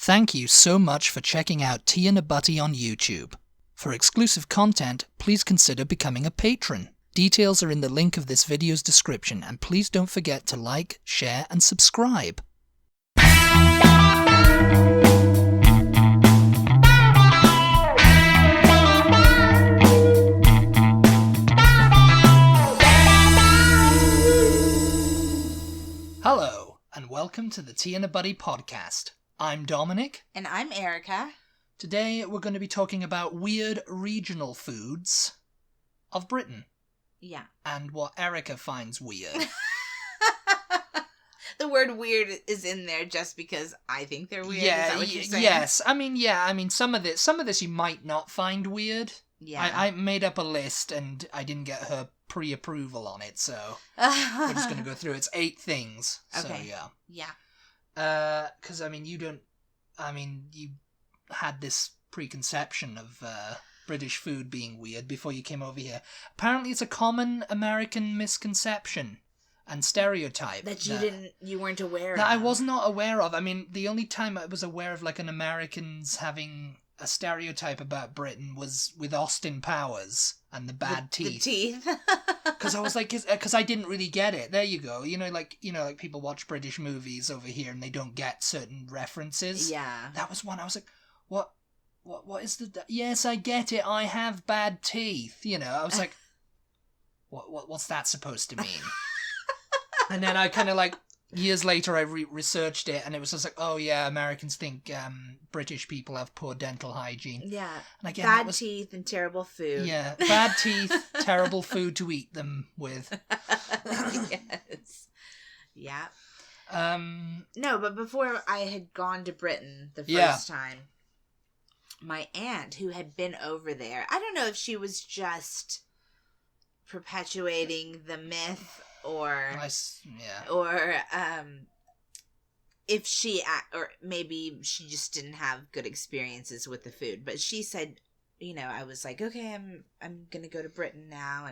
Thank you so much for checking out Tea and a Butty on YouTube. For exclusive content, please consider becoming a patron. Details are in the link of this video's description, and please don't forget to like, share, and subscribe. Hello, and welcome to the Tea and a Butty podcast. I'm Dominic. And I'm Erica. Today we're going to be talking about weird regional foods of Britain. Yeah. And what Erica finds weird. The word weird is in there just because I think they're weird. Yeah, is that what you're saying? yes. I mean, some of this you might not find weird. Yeah. I made up a list and I didn't get her pre-approval on it, so we're just going to go through it. It's 8 things. So, okay. yeah. Yeah. Because, you had this preconception of British food being weird before you came over here. Apparently it's a common American misconception and stereotype. That you weren't aware of. That I was not aware of. I mean, the only time I was aware of, like, an Americans having a stereotype about Britain was with Austin Powers and the bad teeth. The teeth. Because I was like, because I didn't really get it. There you go. Like people watch British movies over here and they don't get certain references. Yeah. That was one. I was like, what is the? Yes, I get it. I have bad teeth. I was like, what's that supposed to mean? And then I kind of like years later I researched it and it was just like, oh yeah, Americans think British people have poor dental hygiene. Yeah. And again, bad teeth and terrible food. Yeah, bad teeth, terrible food to eat them with. Yes. Yeah. No, but before I had gone to Britain the first time, my aunt, who had been over there, I don't know if she was just perpetuating the myth or if she, or maybe she just didn't have good experiences with the food, but she said, I was like, okay, I'm gonna go to Britain now,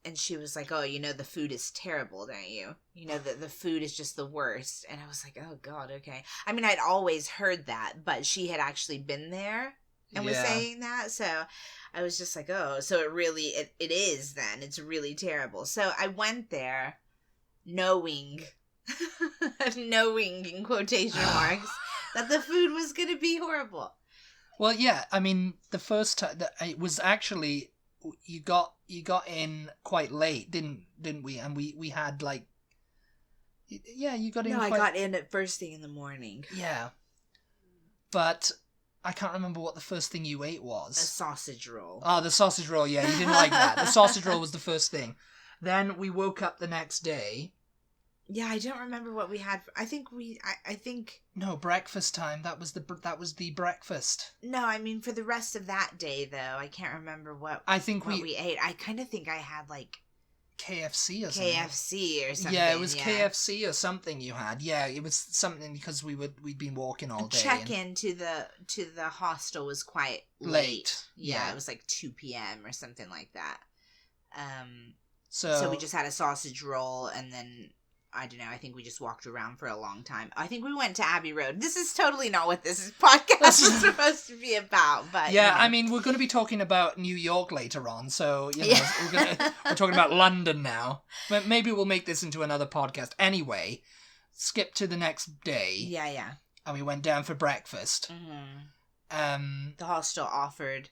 and she was like, oh, the food is terrible, don't you? The food is just the worst. And I was like, oh God, okay. I mean, I'd always heard that, but she had actually been there and was saying that, so I was just like, oh, so it is then. It's really terrible. So I went there knowing in quotation marks that the food was going to be horrible. Well, yeah, I mean, the first time, it was actually, you got in quite late, didn't we? And we had like, you got in I got in at first thing in the morning. Yeah. But I can't remember what the first thing you ate was. A sausage roll. Oh, the sausage roll, yeah, you didn't like that. The sausage roll was the first thing. Then we woke up the next day. Yeah, I don't remember what we had. I think No, breakfast time. That was the breakfast. No, I mean for the rest of that day though. I can't remember what we ate. I kind of think I had like KFC or something. KFC or something. Yeah, it was KFC or something you had. Yeah, it was something because we'd been walking all day. Check-in to the hostel was quite late. Yeah, it was like 2 p.m. or something like that. So we just had a sausage roll and then I don't know, I think we just walked around for a long time. I think we went to Abbey Road. This is totally not what this podcast is supposed to be about, but yeah, I mean, we're going to be talking about New York later on, so we're talking about London now. But maybe we'll make this into another podcast. Anyway, skip to the next day. Yeah. And we went down for breakfast. Mm-hmm. The hostel offered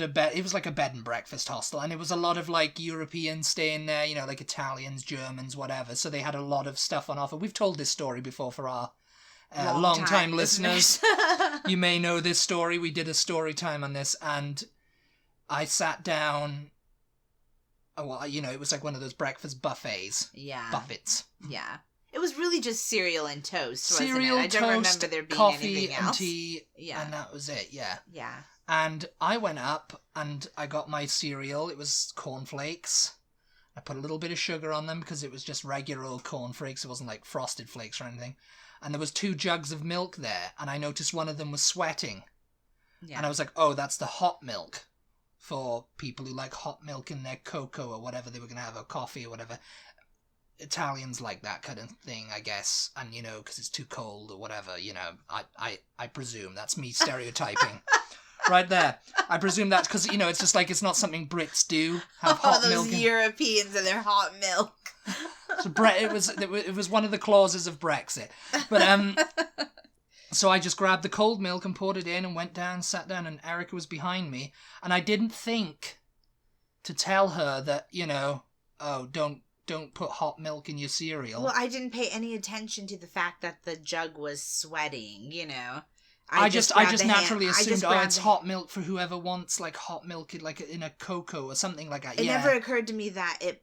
a bed. It was like a bed and breakfast hostel, and it was a lot of like Europeans staying there, like Italians, Germans, whatever. So they had a lot of stuff on offer. We've told this story before for our long-time listeners. You may know this story. We did a story time on this, and I sat down. Well, it was like one of those breakfast buffets. Yeah. Buffets. Yeah. It was really just cereal and toast, wasn't cereal, it? I don't remember there being coffee, anything else. And tea, and that was it, yeah. Yeah. And I went up and I got my cereal. It was cornflakes. I put a little bit of sugar on them because it was just regular old cornflakes. It wasn't like Frosted Flakes or anything. And there was 2 jugs of milk there, and I noticed one of them was sweating. Yeah. And I was like, oh, that's the hot milk for people who like hot milk in their cocoa or whatever they were going to have, or coffee or whatever. Italians like that kind of thing, I guess, and, you know, because it's too cold or whatever, you know, I presume that's me stereotyping. Right there. I presume that's because, you know, it's just like, it's not something Brits do, have hot milk. Those Europeans and their hot milk. So it was one of the clauses of Brexit. But, so I just grabbed the cold milk and poured it in and went down, sat down, and Erica was behind me, and I didn't think to tell her that, you know, oh, don't put hot milk in your cereal. Well, I didn't pay any attention to the fact that the jug was sweating, you know. I just naturally assumed, it's hot milk for whoever wants, like, hot milk like in a cocoa or something like that. It never occurred to me that it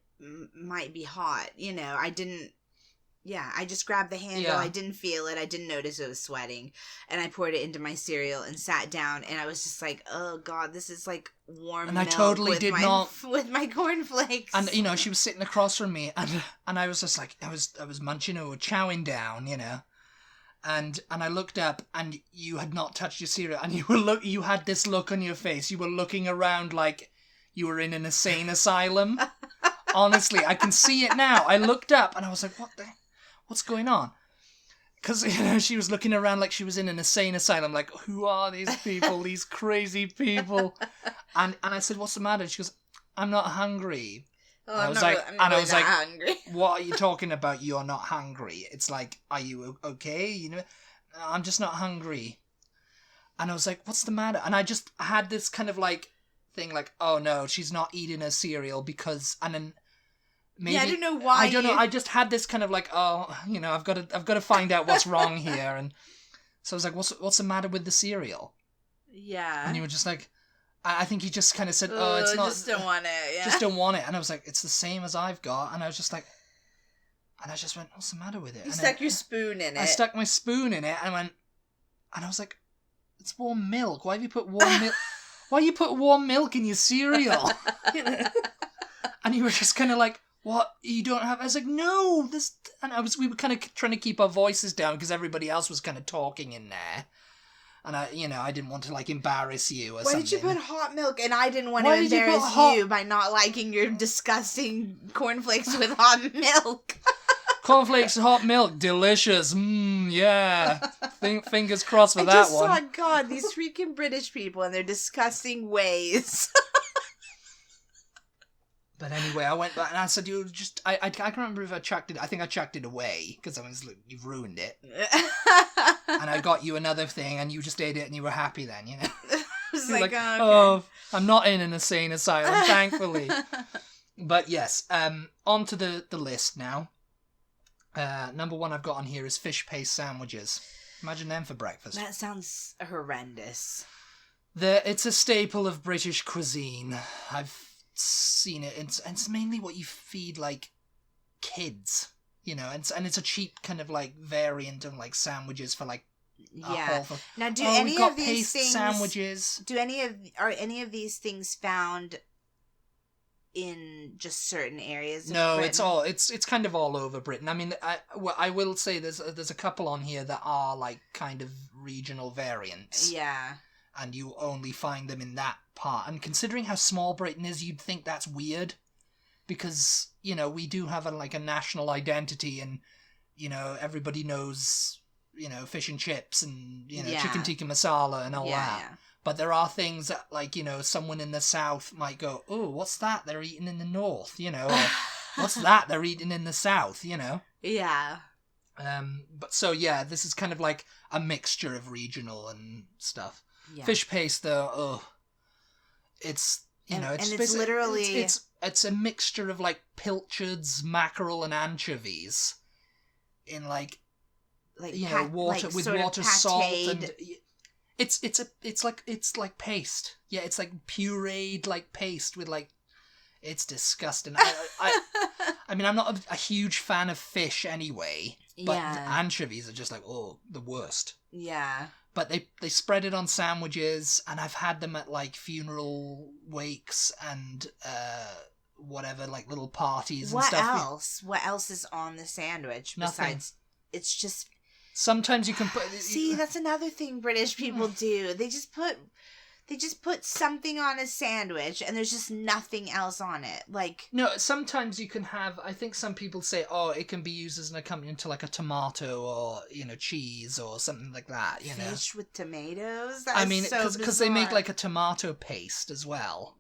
might be hot, you know. I just grabbed the handle. Yeah. I didn't feel it. I didn't notice it was sweating. And I poured it into my cereal and sat down, and I was just like, oh, God, this is like warm milk. And I totally did not. With my cornflakes. And, you know, she was sitting across from me, and I was just like, I was munching or chowing down, you know. And I looked up, and you had not touched your cereal, and you had this look on your face. You were looking around like you were in an insane asylum. Honestly, I can see it now. I looked up, and I was like, what's going on? Because, you know, she was looking around like she was in an insane asylum, like, who are these people, these crazy people? And I said, what's the matter? She goes, I'm not hungry. Oh, I'm not hungry. What are you talking about? You're not hungry. It's like, are you okay? You know, I'm just not hungry. And I was like, what's the matter? And I just had this kind of like thing, like, oh no, she's not eating her cereal because, and then maybe I don't know why. I don't know. I just had this kind of like, oh, you know, I've got to find out what's wrong here. And so I was like, what's the matter with the cereal? Yeah. And you were just like, I think he just kind of said, oh, it's not... just don't want it, yeah. Just don't want it. And I was like, it's the same as I've got. And I was just like... And I just went, what's the matter with it? You stuck your spoon in it. I stuck my spoon in it, and I went... And I was like, it's warm milk. Why have you put warm milk... Why you put warm milk in your cereal? And you were just kind of like, what? You don't have... I was like, no, this... And we were kind of trying to keep our voices down, because everybody else was kind of talking in there. And I didn't want to, like, embarrass you or something. Why did you put hot milk? And I didn't want to embarrass you by not liking your disgusting cornflakes with hot milk. Cornflakes and hot milk, delicious. Yeah. Fingers crossed for that one. I just saw, God, these freaking British people and their disgusting ways. But anyway, I went back and I said, I can't remember if I chucked it. I think I chucked it away because I was like, you've ruined it. And I got you another thing and you just ate it and you were happy then, you know? I was like, okay. Oh, I'm not in an insane asylum, thankfully. But yes, on to the list now. Number one I've got on here is fish paste sandwiches. Imagine them for breakfast. That sounds horrendous. It's a staple of British cuisine. I've seen it. It's mainly what you feed, like, kids, you know, and it's a cheap kind of, like, variant of, like, sandwiches for, like, yeah. Now, do any of these things... sandwiches. Are any of these things found in just certain areas of No, Britain? it's kind of all over Britain. I mean, I will say there's a couple on here that are, like, kind of regional variants. Yeah. And you only find them in that part. And considering how small Britain is, you'd think that's weird. Because, you know, we do have a national identity and, you know, everybody knows, you know, fish and chips and, you know, chicken tikka masala and all that. Yeah. But there are things that, like, you know, someone in the south might go, oh, what's that they're eating in the north, you know? Or, what's that they're eating in the south, you know? Yeah. But so, yeah, this is kind of like a mixture of regional and stuff. Yeah. Fish paste, though, it's, you know, it's literally... It's a mixture of, like, pilchards, mackerel, and anchovies in, like you know, water, like with water, salt, and... It's like paste. Yeah, it's like pureed, like, paste with, like... It's disgusting. I mean, I'm not a huge fan of fish anyway, but anchovies are just like, oh, the worst. Yeah. But they spread it on sandwiches, and I've had them at, like, funeral wakes and whatever, like, little parties and stuff. What else is on the sandwich besides... It's just... Sometimes you can put... See, that's another thing British people do. They They just put something on a sandwich and there's just nothing else on it. Like, no, sometimes you can have, I think some people say, oh, it can be used as an accompaniment to like a tomato or, cheese or something like that, fish with tomatoes? I mean, because they make like a tomato paste as well.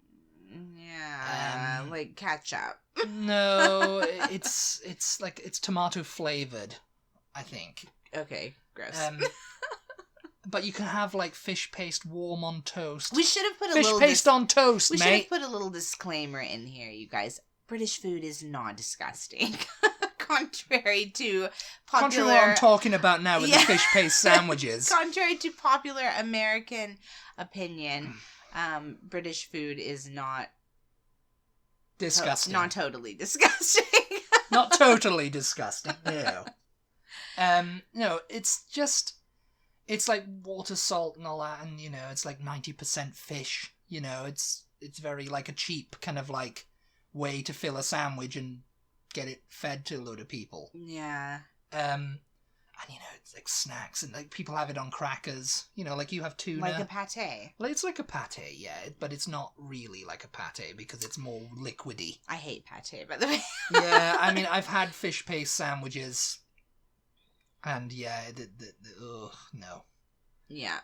Yeah, like ketchup. No, it's tomato flavored, I think. Okay, gross. But you can have like fish paste warm on toast. We should have put fish paste on toast, We mate. should have put a little disclaimer in here, you guys. British food is not disgusting. Contrary to popular... what I'm talking about now with the fish paste sandwiches. Contrary to popular American opinion, British food is not... disgusting. Not totally disgusting. Not totally disgusting, no. No, it's just... It's like water, salt, and all that, and, it's like 90% fish. It's very like a cheap kind of like way to fill a sandwich and get it fed to a load of people. Yeah. And, it's like snacks, and like people have it on crackers. Like you have tuna. Like a pate. Like, it's like a pate, yeah, but it's not really like a pate because it's more liquidy. I hate pate, by the way. Yeah, I mean, I've had fish paste sandwiches. And yeah, ugh, no. Yeah.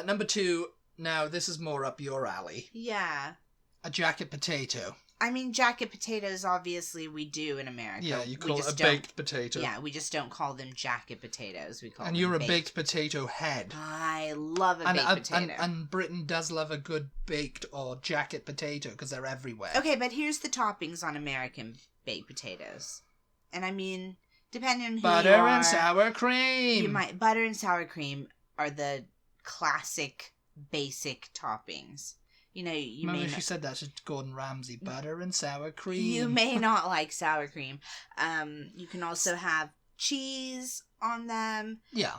Number 2, now this is more up your alley. Yeah. A jacket potato. I mean, jacket potatoes, obviously, we do in America. Yeah, you call it a baked potato. Yeah, we just don't call them jacket potatoes. We call them you're a baked potato head. I love a baked potato. And Britain does love a good baked or jacket potato because they're everywhere. Okay, but here's the toppings on American baked potatoes. And I mean... depending on who butter you are, and sour cream. Butter and sour cream are the classic, basic toppings. Remember she said that to Gordon Ramsay. Butter and sour cream. You may not like sour cream. You can also have cheese on them. Yeah.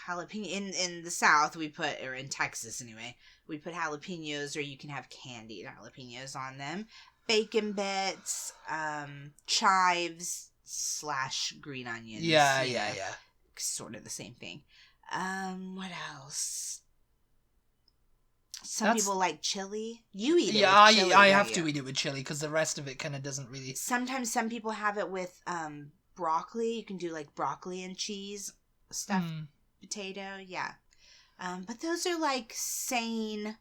Jalapeno in the South we put, or in Texas anyway, we put jalapenos, or you can have candied jalapenos on them. Bacon bits, chives / green onions. Yeah. Sort of the same thing. What else? Some people like chili. You eat it with chili. I have to eat it with chili because the rest of it kind of doesn't really... Sometimes some people have it with broccoli. You can do like broccoli and cheese stuffed potato. Yeah. But those are like sane...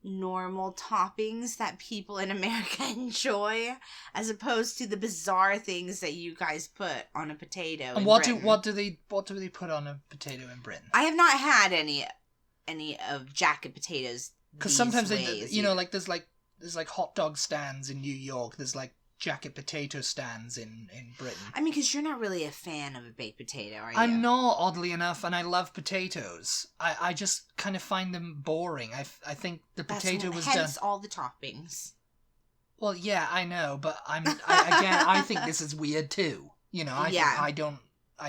normal toppings that people in America enjoy, as opposed to the bizarre things that you guys put on a potato. And what do they put on a potato in Britain? I have not had any of jacket potatoes. Because sometimes like there's like hot dog stands in New York. There's like jacket potato stands in Britain. I mean, because you're not really a fan of a baked potato, are you? I'm not, oddly enough, and I love potatoes. I just kind of find them boring. I think the potato was done... hence all the toppings. Well, yeah, I know, but I think this is weird too. I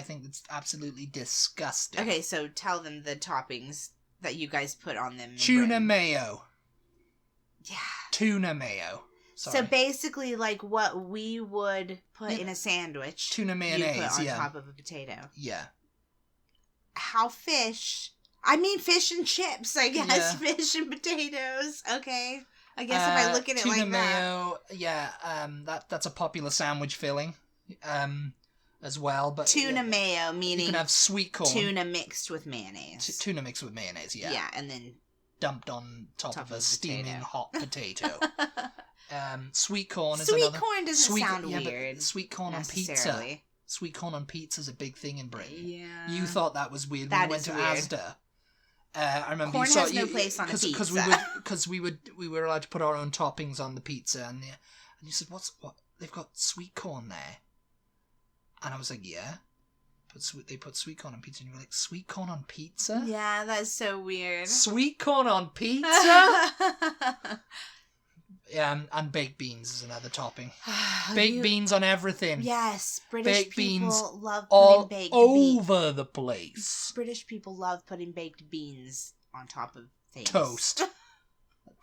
think it's absolutely disgusting. Okay, so tell them the toppings that you guys put on them. Tuna mayo. Yeah. Tuna mayo. Sorry. So basically, like what we would put in a sandwich, tuna mayonnaise, you put on top of a potato. Yeah. How fish? I mean, fish and chips. I guess fish and potatoes. Okay. I guess if I look at it like that. Tuna mayo. Yeah. That's a popular sandwich filling. As well, but tuna mayo, meaning you can have sweet corn. Tuna mixed with mayonnaise. Tuna mixed with mayonnaise. Yeah. Yeah, and then dumped on top of a steaming hot potato. Sweet corn is sweet another... corn doesn't sound weird. But sweet corn on pizza. Sweet corn on pizza is a big thing in Britain. Yeah. You thought that was weird when we went to Asda. I remember corn has no place on a pizza. Because we were allowed to put our own toppings on the pizza, and you said, what? They've got sweet corn there, and I was like, yeah. They put sweet corn on pizza, and you were like, sweet corn on pizza? Yeah, that's so weird. Sweet corn on pizza? And baked beans is another topping. Baked beans on everything. Yes, British baked people beans love all putting baked over the place. British people love putting baked beans on top of things.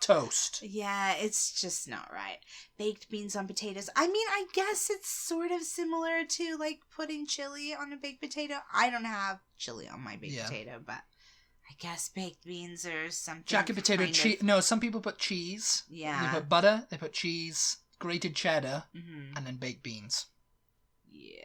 Toast. Yeah, it's just not right. Baked beans on potatoes. I mean, I guess it's sort of similar to like putting chili on a baked potato. I don't have chili on my baked potato, but I I guess baked beans or something. Jacket potato, cheese. No, some people put cheese. Yeah. They put butter, they put cheese, grated cheddar, and then baked beans. Yeah.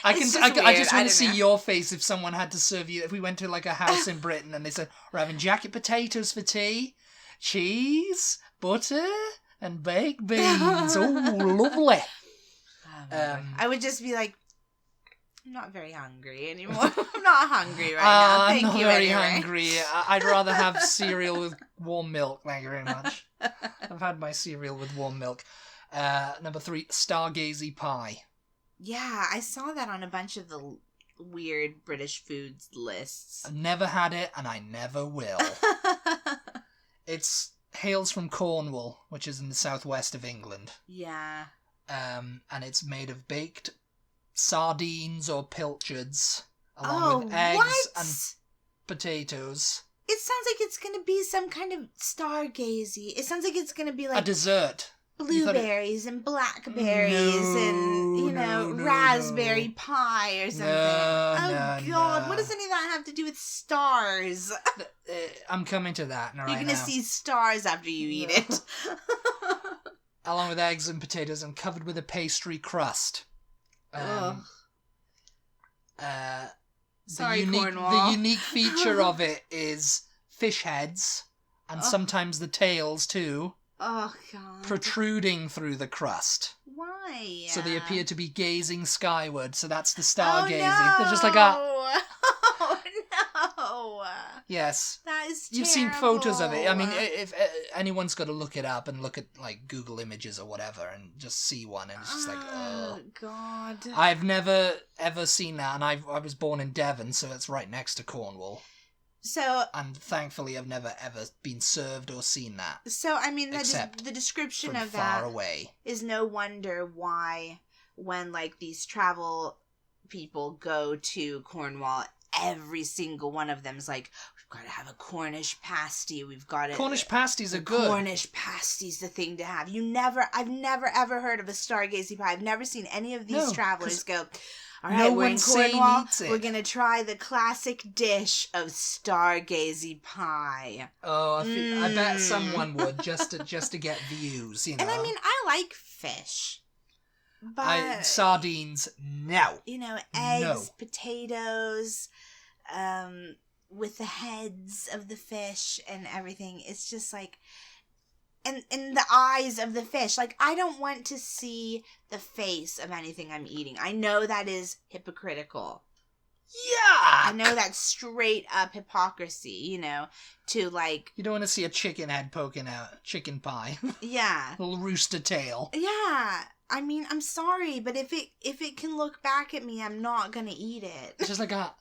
I just want to see your face if someone had to serve you. If we went to like a house in Britain and they said, we're having jacket potatoes for tea, cheese, butter, and baked beans. Oh, lovely. I would just be like, I'm not very hungry anymore. I'm not hungry right now. Thank I'm not you very anyway. hungry. I'd rather have cereal with warm milk. Thank you very much. I've had my cereal with warm milk. Number 3, Stargazer Pie. Yeah, I saw that on a bunch of the weird British foods lists. I've never had it, and I never will. It hails from Cornwall, which is in the southwest of England. Yeah. And it's made of baked sardines or pilchards, along with eggs and potatoes. It sounds like it's going to be some kind of stargazy. It sounds like it's going to be like a dessert. Blueberries and blackberries and, raspberry pie or something. God, what does any of that have to do with stars? I'm coming to that right now. You're going to see stars after you eat it. Along with eggs and potatoes and covered with a pastry crust. Sorry, Cornwall. The unique feature of it is fish heads, and sometimes the tails too. Oh, God. Protruding through the crust. Why? So they appear to be gazing skyward, so that's the stargazing. No. They're just like a... Oh, no. Yes. That is terrible. You've seen photos of it. I mean, if anyone's got to look it up and look at, like, Google Images or whatever and just see one, and it's just like, oh. God. I've never, ever seen that, and I was born in Devon, so it's right next to Cornwall. So, and thankfully I've never ever been served or seen that. So, I mean, the description of that far away is no wonder why when, like, these travel people go to Cornwall, every single one of them is like, we've got to have a Cornish pasty. We've got to... Cornish pasties are good. Cornish pasties the thing to have. I've never ever heard of a Stargazer Pie. I've never seen any of these travelers go... All right, we're in Cornwall. We're going to try the classic dish of Stargazer Pie. Oh, I bet someone would just to get views, you know. And I mean, I like fish. But sardines, no. You know, eggs, potatoes, with the heads of the fish and everything. It's just like... And in the eyes of the fish. Like, I don't want to see the face of anything I'm eating. I know that is hypocritical. Yeah. I know that's straight up hypocrisy, you know, to like... You don't want to see a chicken head poking out. Chicken pie. Yeah. Little rooster tail. Yeah. I mean, I'm sorry, but if it can look back at me, I'm not going to eat it. It's just like a...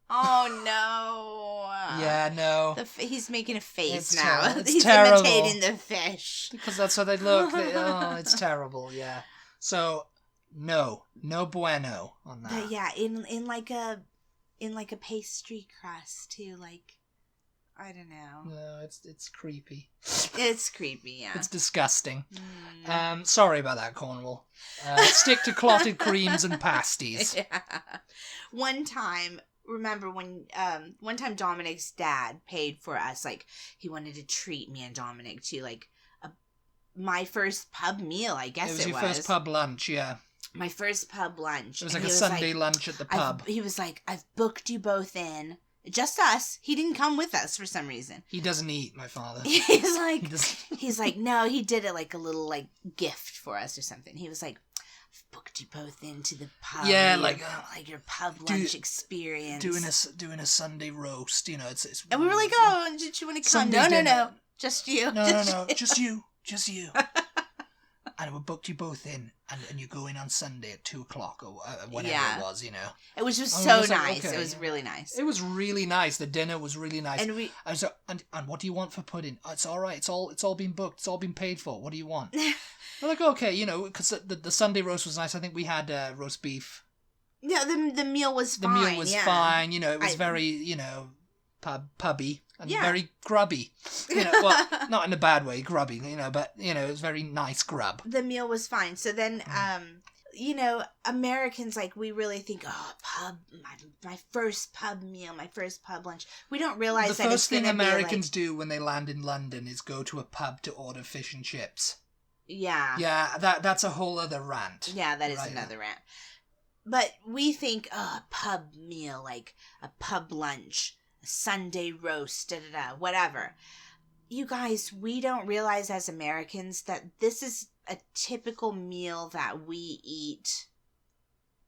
Oh, no. Yeah, no. He's making a face it's now. He's terrible. Imitating the fish. Because that's how they look. It's terrible, yeah. So, no bueno on that. But yeah, in like a pastry crust, too, like, I don't know. No, it's creepy. It's creepy, yeah. It's disgusting. Sorry about that, Cornwall. Stick to clotted creams and pasties. Yeah. One time Dominic's dad paid for us, like, he wanted to treat me and Dominic to, like, my first pub meal, I guess it was. It was your first pub lunch, yeah. My first pub lunch. It was like a Sunday lunch at the pub. He was like, I've booked you both in. Just us. He didn't come with us for some reason. He doesn't eat, my father. He's like, no, he did it like a little, like, gift for us or something. He was like, I've booked you both into the pub. Yeah, like your pub lunch experience. Doing a Sunday roast, you know. It's and we were like, oh, did you want to come? No, just you. No, just you. And we booked you both in, and you go in on Sunday at 2:00 or whatever it was, you know. It was just so nice. Like, okay, it was really nice. It was really nice. The dinner was really nice. And and what do you want for pudding? Oh, it's all right. It's all been booked. It's all been paid for. What do you want? We're like, okay, you know, because the Sunday roast was nice. I think we had roast beef. Yeah, the meal was fine. The meal was fine. You know, it was very, you know, pubby. And very grubby. You know, well, not in a bad way, grubby, you know, but, you know, it was very nice grub. The meal was fine. So then, you know, Americans, like, we really think, oh, pub, my first pub meal, my first pub lunch. We don't realize the that first thing Americans like, do when they land in London is go to a pub to order fish and chips. Yeah. Yeah, that's a whole other rant. Yeah, that is another rant. But we think, oh, a pub meal, like a pub lunch, a Sunday roast, whatever. You guys, we don't realize as Americans that this is a typical meal that we eat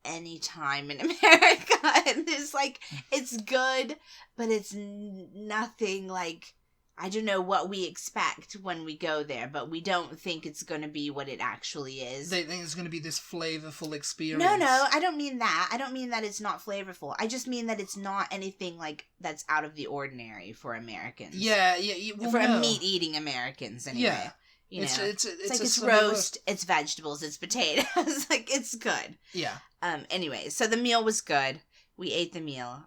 anytime in America. And there's like, it's good, but it's nothing like, I don't know what we expect when we go there, but we don't think it's going to be what it actually is. They think it's going to be this flavorful experience. No, I don't mean that. I don't mean that it's not flavorful. I just mean that it's not anything like that's out of the ordinary for Americans. Yeah. Well, for meat-eating Americans, anyway. Yeah. You know, it's like it's roast, it's vegetables, it's potatoes. Like, it's good. Yeah. Anyway, so the meal was good. We ate the meal.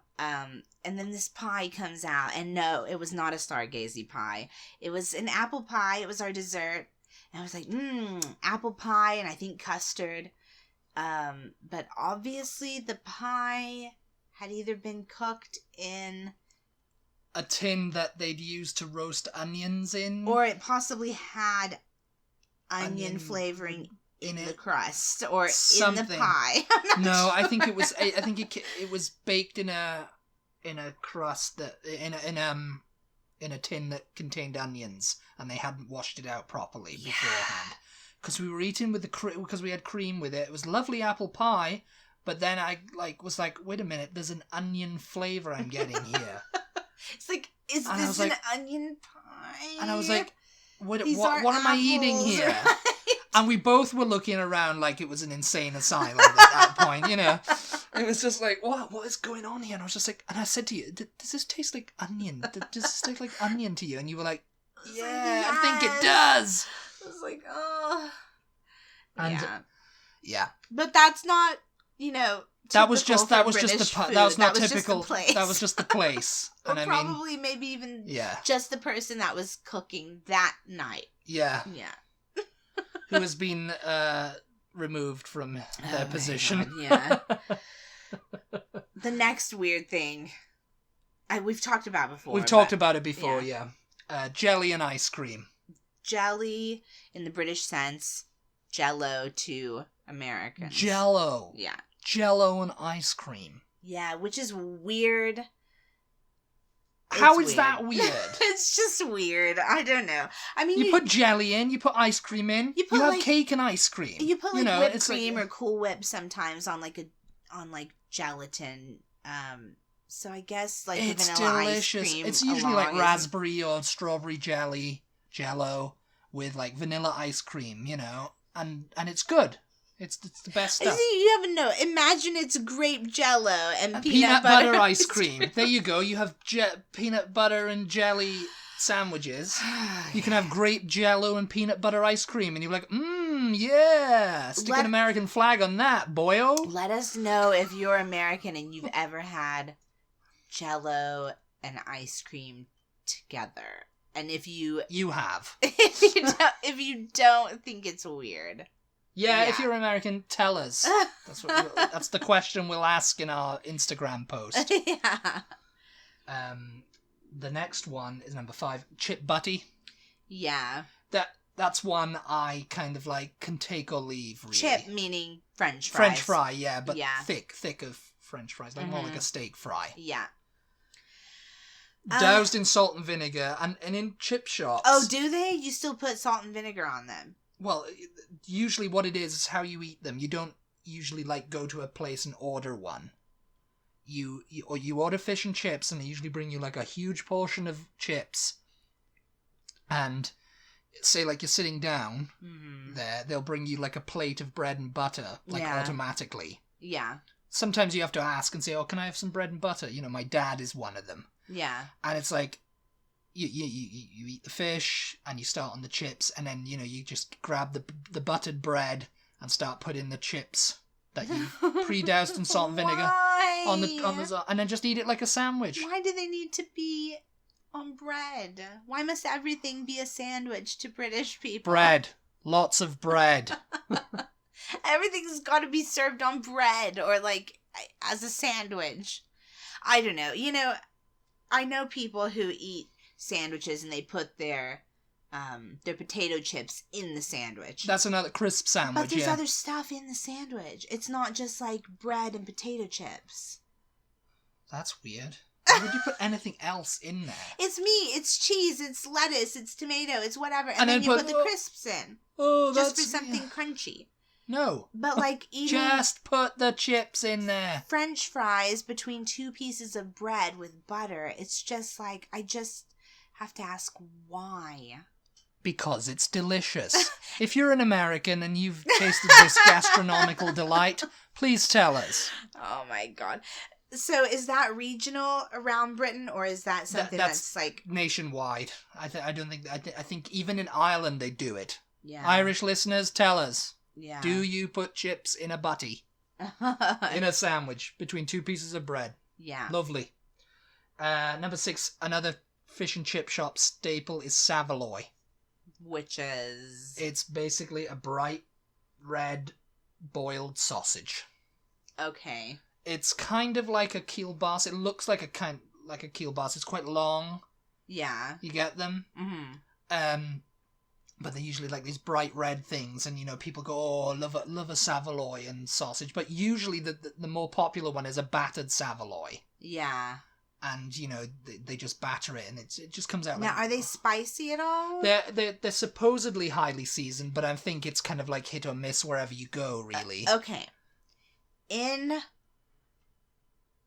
And then this pie comes out, and no, it was not a Stargazer pie. It was an apple pie. It was our dessert. And I was like, apple pie, and I think custard. But obviously the pie had either been cooked in a tin that they'd used to roast onions in, or it possibly had onion flavoring in the crust, or something in the pie. No, I think it was. I think it was baked in a crust that in a tin that contained onions, and they hadn't washed it out properly beforehand. Because we were eating with because we had cream with it. It was lovely apple pie, but then I was like, wait a minute, there's an onion flavor I'm getting here. It's like, is this an onion pie? And I was like, what am I eating here? Right? And we both were looking around like it was an insane asylum at that point, you know. It was just like, what is going on here? And I was just like, and I said to you, does this taste like onion? Does this taste like onion to you? And you were like, yeah, I think it does. I was like, oh. And, yeah. But that's not, you know, that was just the that was not typical. That was just the place. And or probably maybe even just the person that was cooking that night. Yeah. Who has been removed from their position. God, yeah. The next weird thing we've talked about before. We've talked about it before, yeah. Jelly and ice cream. Jelly in the British sense, Jello to Americans. Jello. Yeah. Jello and ice cream. Yeah, which is weird. How is that weird? It's just weird. I don't know. I mean, you put jelly in, you put ice cream in, you have cake and ice cream. You put whipped cream or Cool Whip sometimes on gelatin. So I guess like it's vanilla delicious. Ice cream. It's usually like raspberry or strawberry Jello with like vanilla ice cream, you know, and it's good. It's the best stuff. You haven't know. Imagine it's grape Jello and peanut butter ice cream. There you go. You have peanut butter and jelly sandwiches. You can have grape Jello and peanut butter ice cream, and you're like, yeah, stick an American flag on that, boyo. Let us know if you're American and you've ever had Jello and ice cream together, and if you have, if you don't think it's weird. Yeah, if you're American, tell us. That's the question we'll ask in our Instagram post. Yeah. The next one is number 5, chip Butty. Yeah. That's one I kind of like can take or leave, really. Chip meaning French fries. French fry, yeah, but thick of French fries, like more like a steak fry. Yeah. Doused in salt and vinegar, and in chip shops. Oh, do they? You still put salt and vinegar on them? Well, usually what it is how you eat them. You don't usually like go to a place and order one. You order fish and chips, and they usually bring you like a huge portion of chips. And say like you're sitting down there, they'll bring you like a plate of bread and butter, like automatically. Yeah. Sometimes you have to ask and say, "Oh, can I have some bread and butter?" You know, my dad is one of them. Yeah. And it's like, you eat the fish and you start on the chips, and then you just grab the buttered bread and start putting the chips that you pre-doused in salt and vinegar on the and then just eat it like a sandwich. Why do they need to be on bread? Why must everything be a sandwich to British people? Bread, lots of bread. Everything's got to be served on bread or, like, as a sandwich. I don't know. You know, I know people who eat sandwiches and they put their potato chips in the sandwich. That's another crisp sandwich, but there's other stuff in the sandwich. It's not just, like, bread and potato chips. That's weird. Why would you put anything else in there? It's meat, it's cheese, it's lettuce, it's tomato, it's whatever. And then you put the crisps in. Oh, just for something crunchy. No. But like eating... Just put the chips in there. French fries between 2 pieces of bread with butter. It's just like, I just have to ask why. Because it's delicious. If you're an American and you've tasted this gastronomical delight, please tell us. Oh my God. So is that regional around Britain, or is that something that's like nationwide? I think even in Ireland they do it. Yeah. Irish listeners, tell us. Yeah. Do you put chips in a butty? In a sandwich between 2 pieces of bread? Yeah. Lovely. Number 6, another fish and chip shop staple is Saveloy. Which is... It's basically a bright red boiled sausage. Okay. It's kind of like a kielbasa. It looks like a kielbasa. It's quite long. Yeah. You get them? Mm-hmm. But they're usually like these bright red things, and you know people go, "Oh, love a Saveloy and sausage." But usually the more popular one is a battered Saveloy. Yeah. And you know they just batter it, and it just comes out. Now, are they spicy at all? They're supposedly highly seasoned, but I think it's kind of like hit or miss wherever you go, really. Okay. In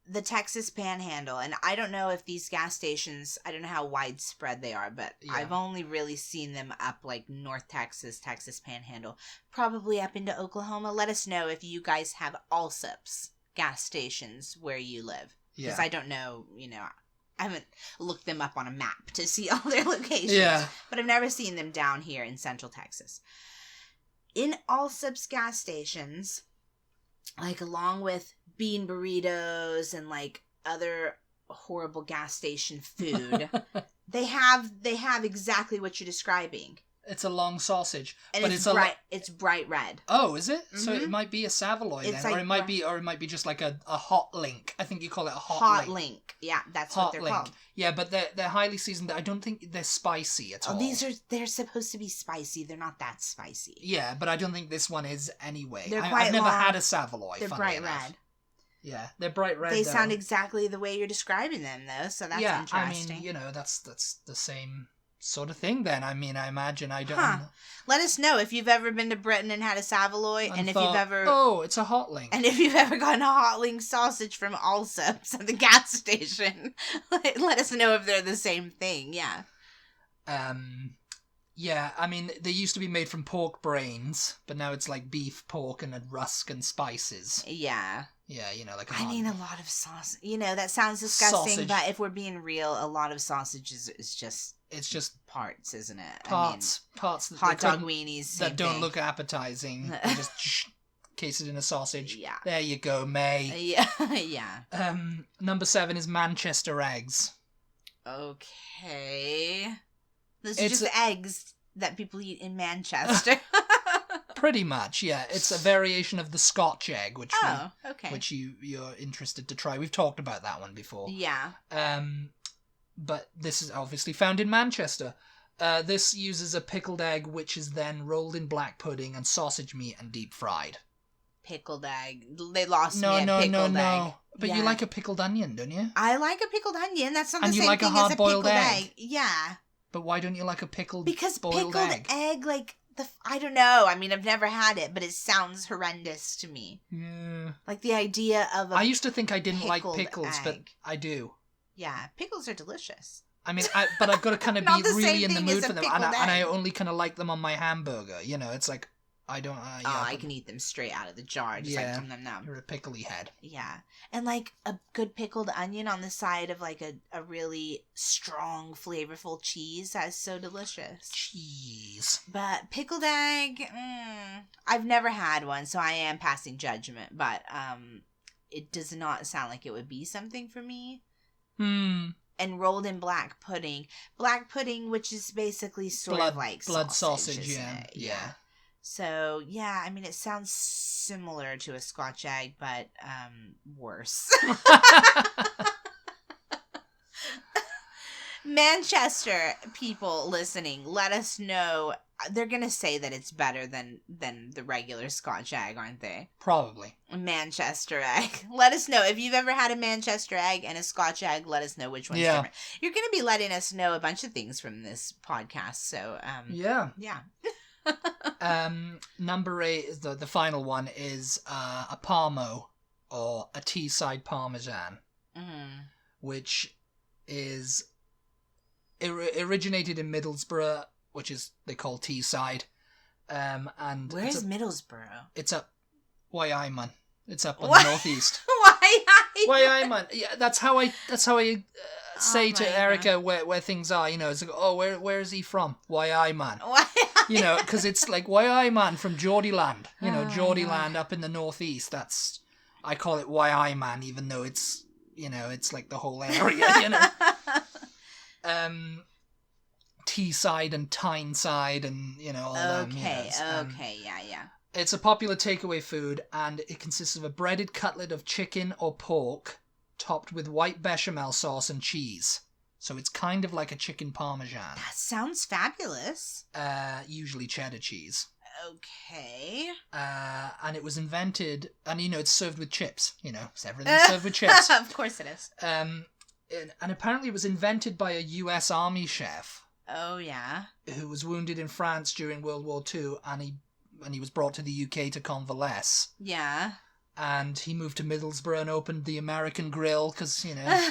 the Texas Panhandle, and I don't know if these gas stations, I don't know how widespread they are, but yeah. I've only really seen them up like North Texas, Texas Panhandle, probably up into Oklahoma. Let us know if you guys have Allsup's gas stations where you live. Because I don't know, you know, I haven't looked them up on a map to see all their locations. Yeah. But I've never seen them down here in Central Texas. In Allsup's gas stations, like along with bean burritos and like other horrible gas station food, they have exactly what you're describing. It's a long sausage, and but it's bright red. Oh, is it? Mm-hmm. So it Mm-hmm. might be a Saveloy then, like or it might be just like a hot link. I think you call it a hot link. Yeah, that's hot what they're called. Yeah, but they're highly seasoned. I don't think they're spicy at all. They're supposed to be spicy. They're not that spicy. Yeah, but I don't think this one is anyway. I've never had a Saveloy. They're bright red. Yeah, they're bright red. They sound exactly the way you're describing them, though. So that's interesting. I mean, you know, that's the same sort of thing then. I mean, I imagine I don't... Let us know if you've ever been to Britain and had a Saveloy, and if you've ever... Oh, it's a hot link. And if you've ever gotten a hot link sausage from Allsup's at the gas station. Let us know if they're the same thing, yeah. Yeah, I mean, they used to be made from pork brains, but now it's like beef, pork, and a rusk and spices. Yeah. Yeah, you know, like I mean, a lot of sausage. You know, that sounds disgusting, but if we're being real, a lot of sausage is just... It's just parts, isn't it? Parts that hot dog weenies that don't look appetizing. They just case it in a sausage. Yeah. There you go, May. Yeah. Number 7 is Manchester eggs. Okay. Those are just eggs that people eat in Manchester. Pretty much, yeah. It's a variation of the Scotch egg, which which you're interested to try. We've talked about that one before. Yeah. But this is obviously found in Manchester. This uses a pickled egg, which is then rolled in black pudding and sausage meat and deep fried. Pickled egg. They lost me at pickled egg. But you like a pickled onion, don't you? I like a pickled onion. That's not the same like thing a as a pickled egg. Yeah. But why don't you like a pickled boiled egg like I don't know. I mean, I've never had it, but it sounds horrendous to me. Yeah. Like the idea of I used to think I didn't like pickles, egg. but I do. Yeah, pickles are delicious. I mean, but I've got to kind of be really in the mood for them, and I only kind of like them on my hamburger. You know, it's like I don't. I can eat them straight out of the jar, just like from them now. You're a pickly head. Yeah, and like a good pickled onion on the side of like a really strong, flavorful cheese. That's so delicious. Cheese. But pickled egg, I've never had one, so I am passing judgment. But it does not sound like it would be something for me. And rolled in black pudding, which is basically sort of like blood sausage, yeah. So, yeah, I mean, it sounds similar to a Scotch egg, but worse. Manchester people listening, let us know. They're going to say that it's better than the regular Scotch egg, aren't they? Probably. Manchester egg. Let us know. If you've ever had a Manchester egg and a Scotch egg, let us know which one's different. You're going to be letting us know a bunch of things from this podcast, so, Yeah. Number 8 is the final one is a Parmo, or a Teesside Parmesan, which is originated in Middlesbrough, which is they call Teesside. And where is Middlesbrough? It's up Waiman. It's up on the northeast. Waiman. Yeah, that's how I say to Erica where things are. You know, it's like, oh, where is he from? Waiman. You know, because it's like Waiman from Geordieland. You know, Geordieland up in the northeast. I call it Waiman, even though it's, you know, it's like the whole area. You know. Teesside and Tyneside and, you know, all them. Okay, yeah. It's a popular takeaway food, and it consists of a breaded cutlet of chicken or pork topped with white bechamel sauce and cheese. So it's kind of like a chicken parmesan. That sounds fabulous. Usually cheddar cheese. Okay. And it was invented, and, you know, it's served with chips. You know, it's everything's served with chips. Of course it is. And apparently it was invented by a US Army chef. Oh, yeah. Who was wounded in France during World War II, and he was brought to the UK to convalesce. Yeah. And he moved to Middlesbrough and opened the American Grill, because, you know...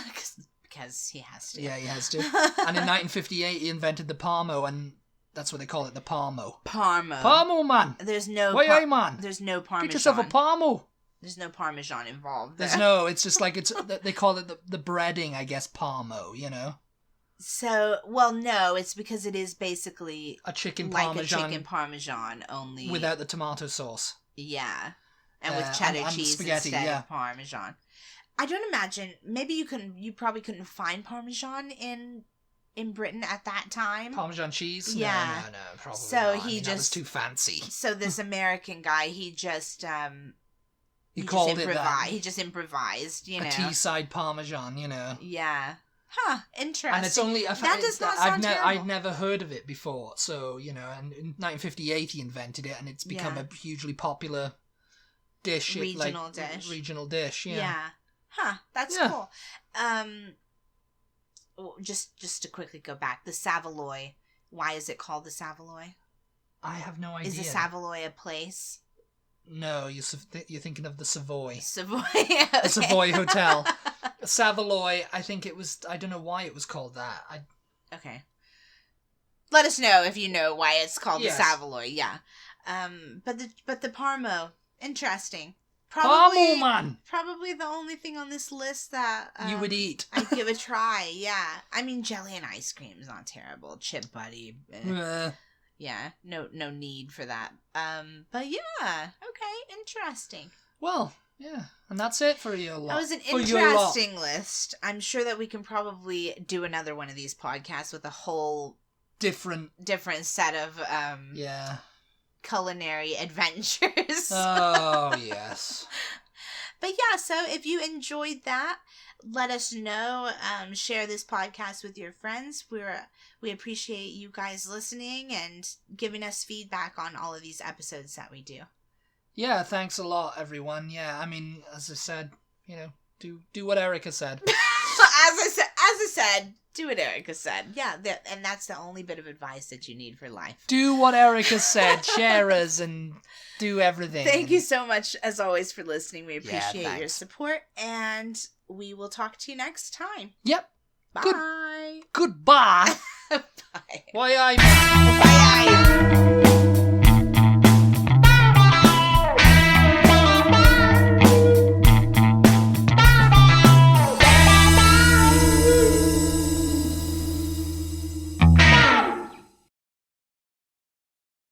Because he has to. Yeah, he has to. And in 1958, he invented the Parmo, and that's what they call it, the Parmo. Parmo, man! There's no... man? There's no Parmesan. Get yourself a Parmo! There's no Parmesan involved. There's no... It's just like, they call it the breading, I guess, Parmo, you know? So, well, no, it's because it is basically a chicken parmesan only without the tomato sauce. Yeah, and with cheddar cheese spaghetti, instead of parmesan. I don't imagine. Maybe you probably couldn't find parmesan in Britain at that time. Parmesan cheese? Yeah, no, probably. So not. that was too fancy. So this American guy, he just he called it that. He just improvised, you know, a Teesside Parmesan, you know. Yeah. Huh, interesting. And it's only... That does not sound terrible. I'd never heard of it before, so, you know, and in 1958 he invented it, and it's become a hugely popular dish. Regional dish, yeah. Yeah. Huh, that's cool. Just to quickly go back, the Savoy, why is it called the Savoy? I have no idea. Is the Savoy a place? No, you're thinking of the Savoy. Savoy, okay. The Savoy Hotel. Savoy, I think it was... I don't know why it was called that. Okay. Let us know if you know why it's called the Savoy, yeah. But the Parmo, interesting. Parmo, man! Probably the only thing on this list that... you would eat. I'd give a try, yeah. I mean, Jelly and Ice Cream is not terrible. Chip Butty. Yeah, no need for that. But yeah, okay, interesting. Well... Yeah, and that's it for your lot. That was an interesting list. I'm sure that we can probably do another one of these podcasts with a whole different set of culinary adventures. Oh, yes. But yeah, so if you enjoyed that, let us know. Share this podcast with your friends. We appreciate you guys listening and giving us feedback on all of these episodes that we do. Yeah, thanks a lot, everyone. Yeah, I mean, as I said, you know, do what Erica said. As I said, do what Erica said. Yeah, and that's the only bit of advice that you need for life. Do what Erica said. Share us and do everything. Thank you so much, as always, for listening. We appreciate your support, and we will talk to you next time. Yep. Bye. Goodbye. Bye. Why I... Bye.